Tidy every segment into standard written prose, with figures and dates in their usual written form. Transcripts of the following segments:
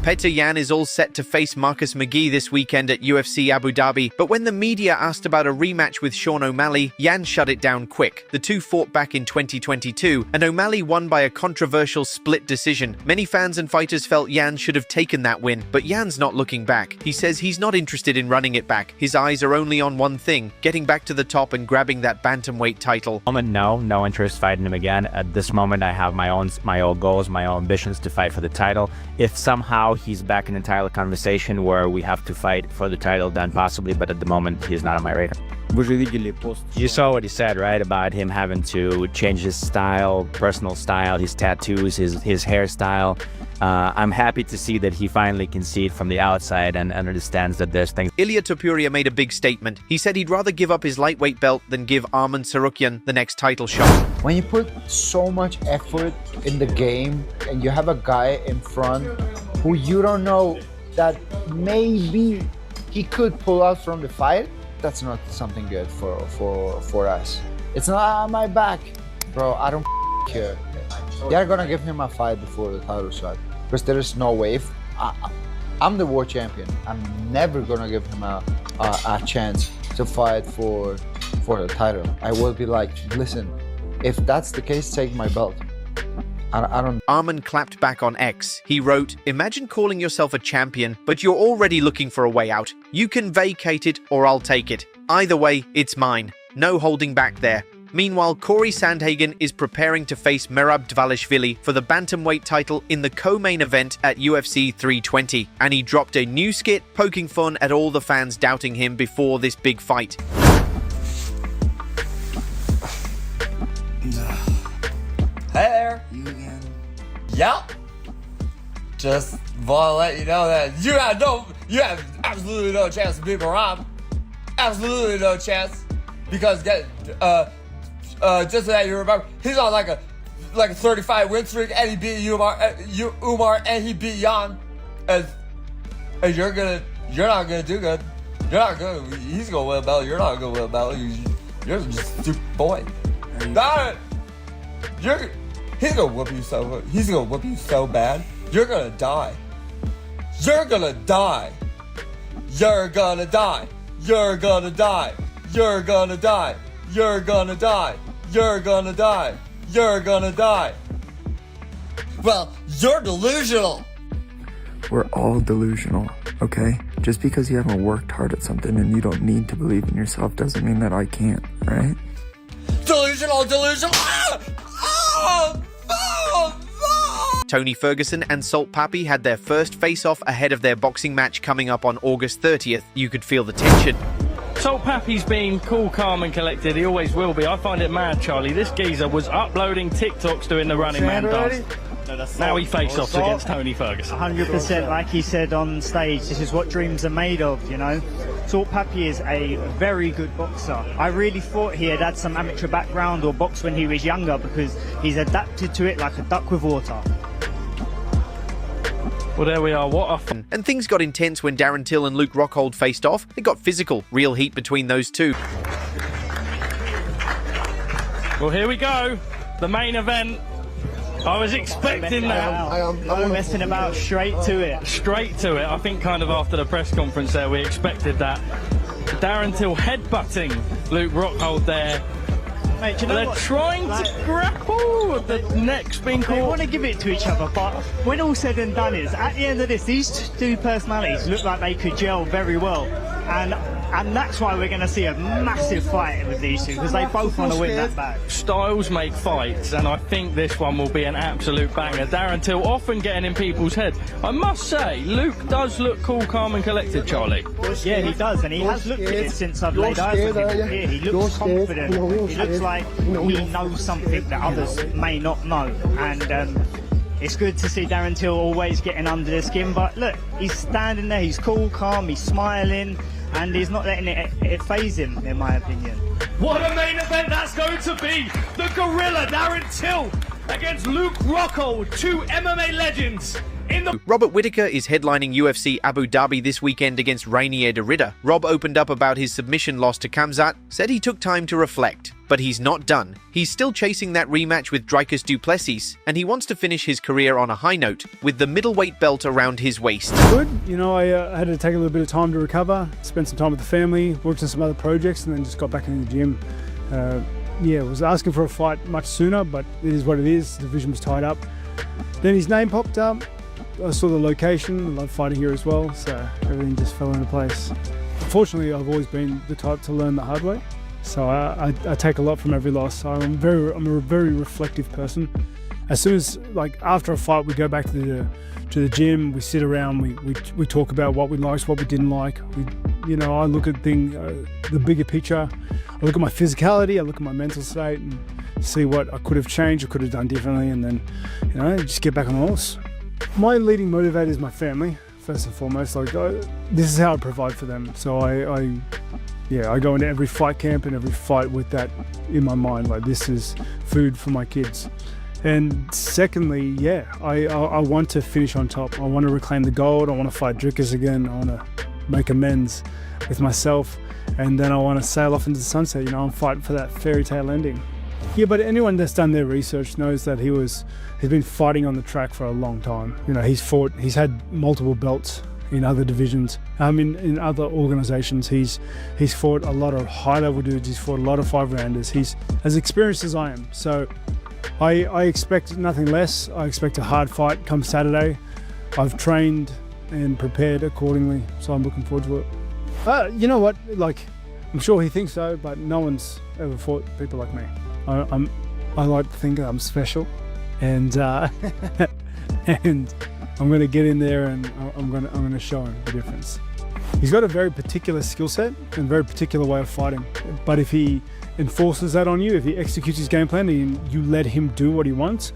Petr Yan is all set to face Marcus McGee this weekend at UFC Abu Dhabi, but when the media asked about a rematch with Sean O'Malley, Yan shut it down quick. The two fought back in 2022, and O'Malley won by a controversial split decision. Many fans and fighters felt Yan should have taken that win, but Yan's not looking back. He says he's not interested in running it back. His eyes are only on one thing, getting back to the top and grabbing that bantamweight title. No interest fighting him again. At this moment, I have my own goals, my own ambitions to fight for the title. If somehow he's back in the title conversation where we have to fight for the title, then possibly, but at the moment he's not on my radar. You saw what he said, right, about him having to change his style, personal style, his tattoos, his hairstyle. I'm happy to see that he finally can see it from the outside and understands that there's things. Topuria made a big statement. He said he'd rather give up his lightweight belt than give Tsarukyan the next title shot. When you put so much effort in the game and you have a guy in front who you don't know that maybe he could pull out from the fight, that's not something good for us. It's not on my back, bro. I don't care. They're gonna give him a fight before the title shot because there is no way. I'm the world champion. I'm never gonna give him a chance to fight for the title. I will be like, listen, if that's the case, take my belt. I don't. Arman clapped back on X. He wrote, "Imagine calling yourself a champion, but you're already looking for a way out. You can vacate it or I'll take it. Either way, it's mine. No holding back there." Meanwhile, Corey Sandhagen is preparing to face Merab Dvalishvili for the bantamweight title in the co-main event at UFC 320. And he dropped a new skit poking fun at all the fans doubting him before this big fight. Hey there. You again? Yep. Just want to let you know that you have absolutely no chance to beat Merab. Absolutely no chance. Because just so that you remember, he's on like a 35 win streak, and he beat Umar, and he beat Yan. And you're not gonna do good. He's gonna win a belt. You're not gonna win a belt. You're just a stupid boy. He's gonna whoop you so. He's gonna whoop you so bad. You're gonna die. You're gonna die. You're gonna die. You're gonna die. You're gonna die. You're gonna die. You're gonna die. You're gonna die. Well, you're delusional. We're all delusional, okay? Just because you haven't worked hard at something and you don't need to believe in yourself doesn't mean that I can't, right? Delusional. Ah! Oh! Tony Ferguson and Salt Papi had their first face-off ahead of their boxing match coming up on August 30th. You could feel the tension. Salt Papi's been cool, calm and collected. He always will be. I find it mad, Charlie. This geezer was uploading TikToks doing the running man dance. Now he face-offs against Tony Ferguson. 100%, like he said on stage, this is what dreams are made of, you know. Salt Papi is a very good boxer. I really thought he had some amateur background or boxed when he was younger because he's adapted to it like a duck with water. Well, there we are. What a fun. And things got intense when Darren Till and Luke Rockhold faced off. It got physical. Real heat between those two. Well, here we go. The main event. I was expecting that. I'm messing about straight to it. Straight to it. I think kind of after the press conference there, we expected that. Darren Till headbutting Luke Rockhold there. Mate, do you know They're what? trying to grapple. The neck's been caught. They want to give it to each other, but when all said and done is, at the end of this, these two personalities look like they could gel very well. And that's why we're going to see a massive fight with these two, because they both want to win that back. Styles make fights, and I think this one will be an absolute banger. Darren Till often getting in people's heads. I must say, Luke does look cool, calm and collected, Charlie. Yeah, he does, and he has looked at it since I've laid eyes on him here. He looks confident. He looks like he knows something that others may not know. And it's good to see Darren Till always getting under the skin, but look, he's standing there, he's cool, calm, he's smiling, and he's not letting it faze him, in my opinion. What a main event that's going to be! The Gorilla Darren Till against Luke Rockhold, two MMA legends. Robert Whittaker is headlining UFC Abu Dhabi this weekend against Rainier Derrida. Rob opened up about his submission loss to Khamzat, said he took time to reflect. But he's not done. He's still chasing that rematch with Dricus du Plessis, and he wants to finish his career on a high note, with the middleweight belt around his waist. Good. You know, I had to take a little bit of time to recover, spend some time with the family, worked on some other projects, and then just got back in the gym. Yeah, was asking for a fight much sooner, but it is what it is. The division was tied up. Then his name popped up. I saw the location. I love fighting here as well, so everything just fell into place. Unfortunately, I've always been the type to learn the hard way, so I take a lot from every loss. I'm a very reflective person. As soon as, like, after a fight, we go back to the gym. We sit around. We talk about what we liked, what we didn't like. I look at the bigger picture. I look at my physicality. I look at my mental state and see what I could have changed, or could have done differently, and then, just get back on the horse. My leading motivator is my family, first and foremost. Like, this is how I provide for them. So I go into every fight camp and every fight with that in my mind. Like, this is food for my kids. And secondly, I want to finish on top. I want to reclaim the gold. I want to fight Dricus again. I want to make amends with myself, and then I want to sail off into the sunset. I'm fighting for that fairy tale ending. Yeah, but anyone that's done their research knows that he's been fighting on the track for a long time. He's had multiple belts in other divisions, in other organizations. He's fought a lot of high-level dudes. He's fought a lot of 5-rounders. He's as experienced as I am. So I expect nothing less. I expect a hard fight come Saturday. I've trained and prepared accordingly, so I'm looking forward to it. You know what? Like, I'm sure he thinks so, but no one's ever fought people like me. I like to think I'm special, and and I'm going to get in there and I'm going to show him the difference. He's got a very particular skill set and very particular way of fighting, but if he enforces that on you, if he executes his game plan and you let him do what he wants,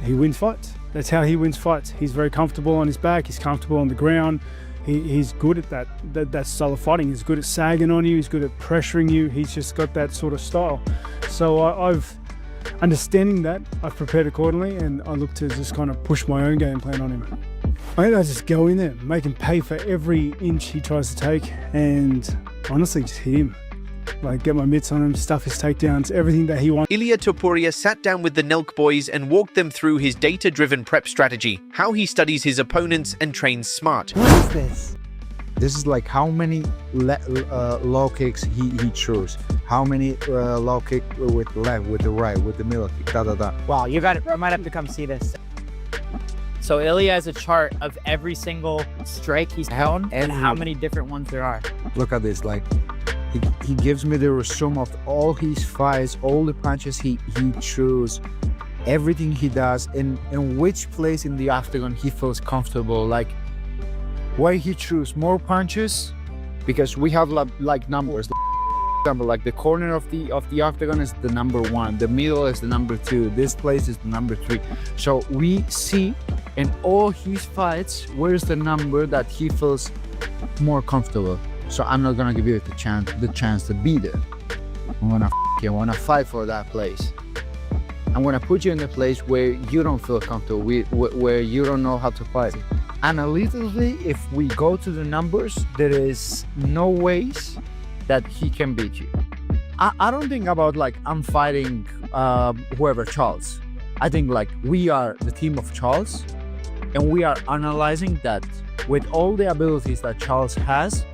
he wins fights. That's how he wins fights. He's very comfortable on his back. He's comfortable on the ground. He's good at that style of fighting. He's good at sagging on you. He's good at pressuring you. He's just got that sort of style. So understanding that, I've prepared accordingly, and I look to just kind of push my own game plan on him. I think I just go in there, make him pay for every inch he tries to take, and honestly just hit him. Like, get my mitts on him, stuff his takedowns, everything that he wants. Ilia Topuria sat down with the Nelk boys and walked them through his data-driven prep strategy, how he studies his opponents and trains smart. What is this? This is like how many low kicks he throws, how many low kick with the left, with the right, with the middle kick, Wow, you might have to come see this. So Ilya has a chart of every single strike he's held and how many different ones there are. Look at this, like, he gives me the resume of all his fights, all the punches he throws, everything he does, and in which place in the octagon he feels comfortable, like where he throws more punches, because we have like numbers. Like the corner of the octagon is the number 1, the middle is the number 2, this place is the number 3. So we see in all his fights where's the number that he feels more comfortable. So I'm not gonna give you the chance to be there. I wanna fight for that place. I'm gonna put you in a place where you don't feel comfortable, where you don't know how to fight. Analytically, if we go to the numbers, there is no ways that he can beat you. I don't think about like I'm fighting whoever, Charles. I think like we are the team of Charles, and we are analyzing that with all the abilities that Charles has,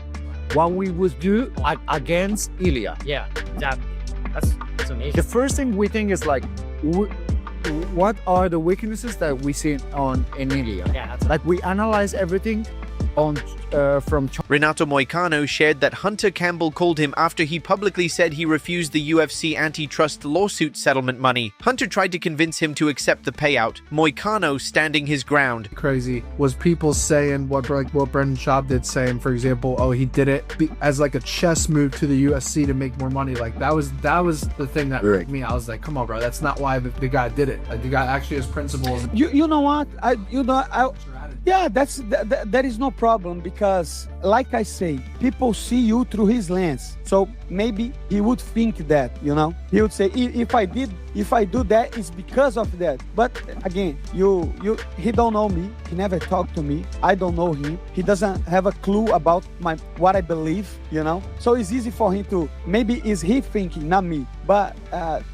what we would do against Ilya. Yeah, exactly. That's amazing. The first thing we think is like, what are the weaknesses that we see in Ilya? Yeah, like we analyze everything from Renato Moicano shared that Hunter Campbell called him after he publicly said he refused the UFC antitrust lawsuit settlement money. Hunter tried to convince him to accept the payout, Moicano standing his ground. Crazy was people saying what Brendan Schaub did, saying, for example, oh, he did it as like a chess move to the UFC to make more money. Like that was the thing that hurt me. I was like, come on, bro, that's not why the guy did it. Like the guy actually has principles. You know what? Yeah, that is no problem because, like I say, people see you through his lens. So maybe he would think that, you know, he would say, if I do that, it's because of that. But again, he don't know me. He never talked to me. I don't know him. He doesn't have a clue about what I believe, you know. So it's easy for him to, maybe is he thinking, not me. But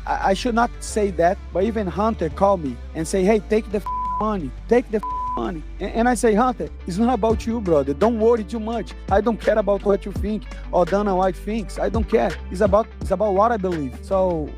I should not say that. But even Hunter called me and say, hey, take the money. Take the money. And I say, Hunter, it's not about you, brother. Don't worry too much. I don't care about what you think or Dana White thinks. I don't care. It's about what I believe. So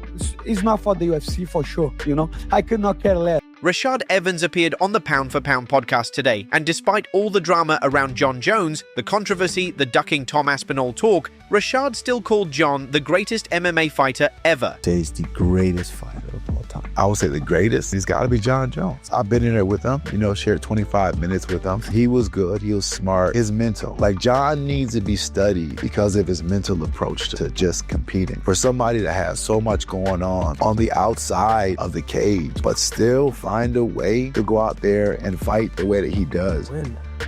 it's not for the UFC for sure, you know. I could not care less. Rashad Evans appeared on the Pound for Pound podcast today, and despite all the drama around John Jones, the controversy, the ducking Tom Aspinall talk, Rashad still called John the greatest MMA fighter ever. He's the greatest fighter of all time. I would say the greatest. He's got to be John Jones. I've been in there with him, shared 25 minutes with him. He was good. He was smart. His mental. John needs to be studied because of his mental approach to just competing. For somebody that has so much going on the outside of the cage, but still find a way to go out there and fight the way that he does.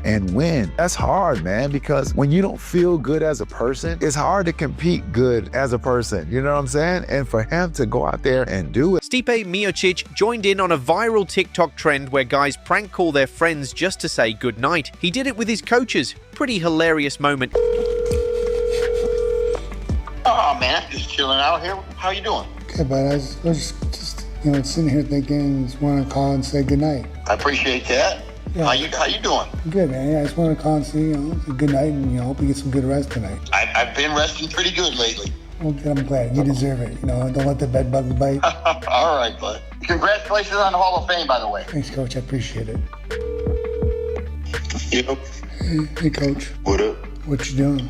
And win. That's hard, man, because when you don't feel good as a person, it's hard to compete good as a person. You know what I'm saying? And for him to go out there and do it. Stipe Miocic joined in on a viral TikTok trend where guys prank call their friends just to say goodnight. He did it with his coaches. Pretty hilarious moment. Oh man, I'm just chilling out here. How you doing? Okay, but I was just sitting here thinking, just want to call and say goodnight. I appreciate that. Yeah. How you doing? Good, man. Yeah, I just want to call and say, say good night, and hope you get some good rest tonight. I've been resting pretty good lately. Well, I'm glad. You deserve it. Don't let the bed bugs bite. All right, bud. Congratulations on the Hall of Fame, by the way. Thanks, Coach. I appreciate it. Yep. Hey, Coach. What up? What you doing?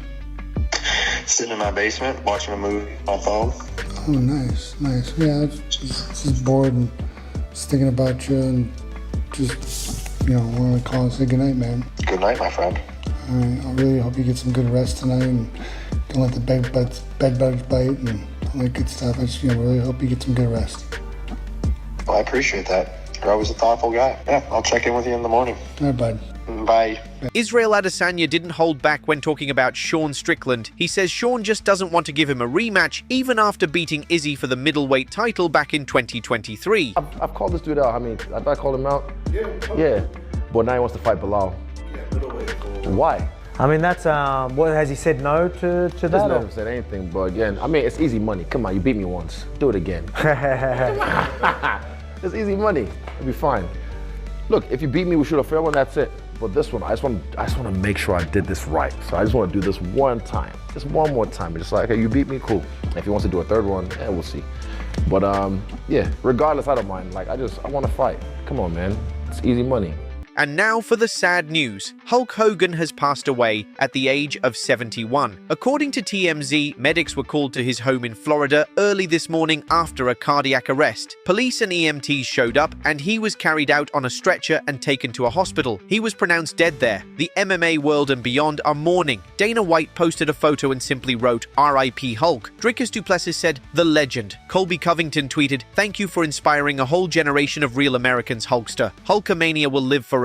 Sitting in my basement, watching a movie on phone. Oh, nice. Yeah, I was just bored and just thinking about you and just... want to call and say goodnight, man. Good night, my friend. All right, I really hope you get some good rest tonight and don't let the bed bugs bite and all that good stuff. I just really hope you get some good rest. Well, I appreciate that. You're always a thoughtful guy. Yeah, I'll check in with you in the morning. All right, bud. Bye. Israel Adesanya didn't hold back when talking about Sean Strickland. He says Sean just doesn't want to give him a rematch, even after beating Izzy for the middleweight title back in 2023. I've called this dude out. I mean, have I called him out? Yeah. But now he wants to fight Bilal. Why? I mean, that's, what, has he said no to that? He never said anything, but again, I mean, it's easy money. Come on, you beat me once. Do it again. It's easy money. It'll be fine. Look, if you beat me, we shoot a fair one, that's it. But this one, I just want to make sure I did this right. So I just want to do this one time. Just one more time. Just like, okay, you beat me, cool. If he wants to do a third one, we'll see. But yeah, regardless, I don't mind. I want to fight. Come on, man. It's easy money. And now for the sad news. Hulk Hogan has passed away at the age of 71. According to TMZ, medics were called to his home in Florida early this morning after a cardiac arrest. Police and EMTs showed up and he was carried out on a stretcher and taken to a hospital. He was pronounced dead there. The MMA world and beyond are mourning. Dana White posted a photo and simply wrote, R.I.P. Hulk. Dricus du Plessis said, the legend. Colby Covington tweeted, thank you for inspiring a whole generation of real Americans, Hulkster. Hulkamania will live forever.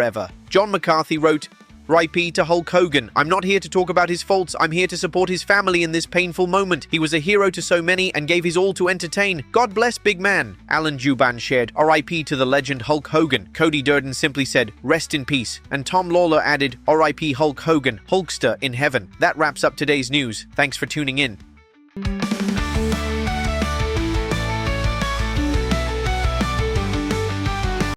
John McCarthy wrote, RIP to Hulk Hogan. I'm not here to talk about his faults. I'm here to support his family in this painful moment. He was a hero to so many and gave his all to entertain. God bless big man. Alan Juban shared, RIP to the legend Hulk Hogan. Cody Durden simply said, rest in peace. And Tom Lawler added, RIP Hulk Hogan, Hulkster in heaven. That wraps up today's news. Thanks for tuning in.